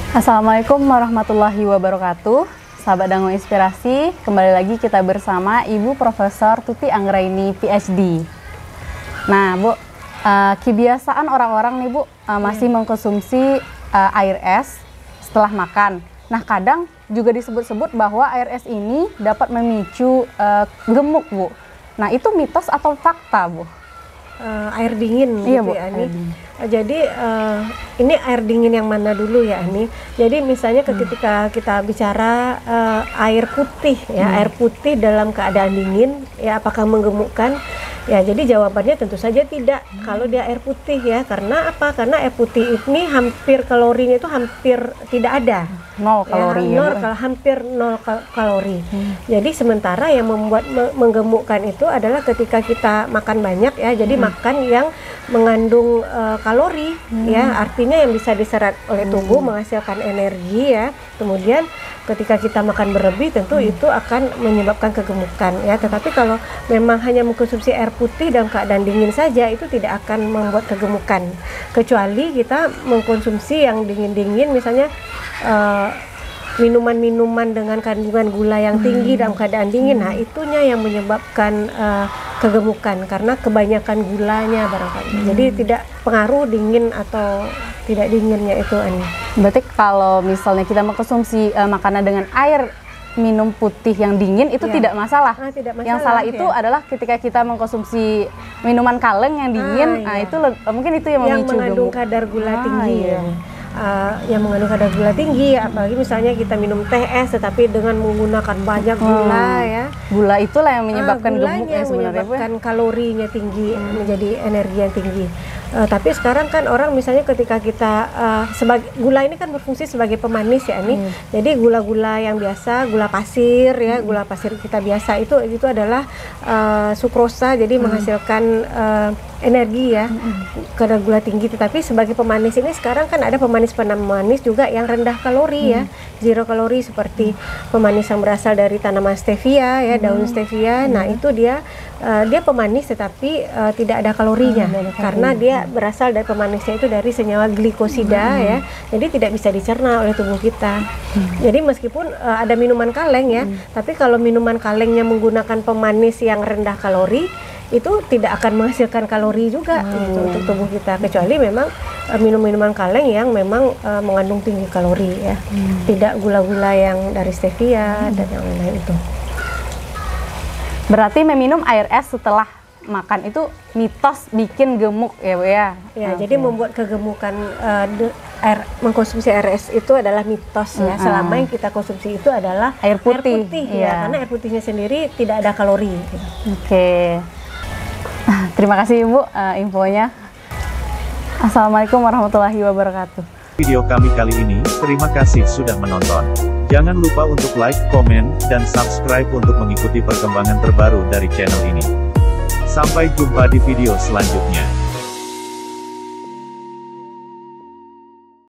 Assalamualaikum warahmatullahi wabarakatuh. Sahabat Dangu Inspirasi, kembali lagi kita bersama Ibu Profesor Tuti Anggraini PhD. Nah Bu, kebiasaan orang-orang nih Bu masih mengkonsumsi air es setelah makan. Nah kadang juga disebut-sebut bahwa air es ini dapat memicu gemuk Bu. Nah itu mitos atau fakta Bu? Air dingin iya, gitu Bu, ya Ani. Jadi ini air dingin yang mana dulu ya Ani? Jadi misalnya ketika kita bicara air putih ya, air putih dalam keadaan dingin ya apakah menggemukkan? Ya jadi jawabannya tentu saja tidak kalau dia air putih ya. Karena apa? Karena air putih ini hampir kalorinya itu hampir tidak ada. 0 kalori ya, hampir 0 kalori. Jadi sementara yang membuat menggemukkan itu adalah ketika kita makan banyak ya. Jadi makan yang mengandung kalori ya, artinya yang bisa diserap oleh tubuh menghasilkan energi ya. Kemudian ketika kita makan berlebih tentu itu akan menyebabkan kegemukan ya. Tetapi kalau memang hanya mengkonsumsi air putih dalam keadaan dingin saja itu tidak akan membuat kegemukan. Kecuali kita mengkonsumsi yang dingin-dingin misalnya minuman-minuman dengan kandungan gula yang tinggi dalam keadaan dingin, nah itunya yang menyebabkan kegemukan karena kebanyakan gulanya barangkali. Jadi tidak pengaruh dingin atau tidak dinginnya itu Ani. Berarti kalau misalnya kita mengkonsumsi makanan dengan air minum putih yang dingin itu tidak masalah. Tidak masalah. Yang salah itu adalah ketika kita mengkonsumsi minuman kaleng yang dingin, itu mungkin itu yang memicu mengandung gemuk. kadar gula tinggi ya. Yang mengandung kadar gula tinggi, apalagi misalnya kita minum teh es tetapi dengan menggunakan banyak gula ya. Gula itulah yang menyebabkan gemuk ya sebenarnya. Menyebabkan kalorinya tinggi, menjadi energi yang tinggi. Tapi sekarang kan orang misalnya ketika kita gula ini kan berfungsi sebagai pemanis ya nih. Jadi gula-gula yang biasa, gula pasir ya, gula pasir kita biasa itu adalah sukrosa, jadi menghasilkan energi ya, kadar gula tinggi. Tetapi sebagai pemanis ini sekarang kan ada pemanis juga yang rendah kalori ya, zero kalori, seperti pemanis yang berasal dari tanaman stevia ya, daun stevia. Nah itu dia pemanis tetapi tidak ada kalorinya karena dia berasal dari pemanisnya itu dari senyawa glikosida ya, jadi tidak bisa dicerna oleh tubuh kita. Jadi meskipun ada minuman kaleng ya, tapi kalau minuman kalengnya menggunakan pemanis yang rendah kalori itu tidak akan menghasilkan kalori juga gitu untuk tubuh kita, kecuali memang minum-minuman kaleng yang memang mengandung tinggi kalori ya, tidak gula-gula yang dari stevia dan yang lain itu. Berarti meminum air es setelah makan itu mitos bikin gemuk ya Bu ya? Ya, jadi membuat kegemukan mengkonsumsi air es itu adalah mitos ya, selama yang kita konsumsi itu adalah air putih ya, karena air putihnya sendiri tidak ada kalori gitu. Oke. Terima kasih Ibu infonya. Assalamualaikum warahmatullahi wabarakatuh. Video kami kali ini, terima kasih sudah menonton. Jangan lupa untuk like, komen, dan subscribe untuk mengikuti perkembangan terbaru dari channel ini. Sampai jumpa di video selanjutnya.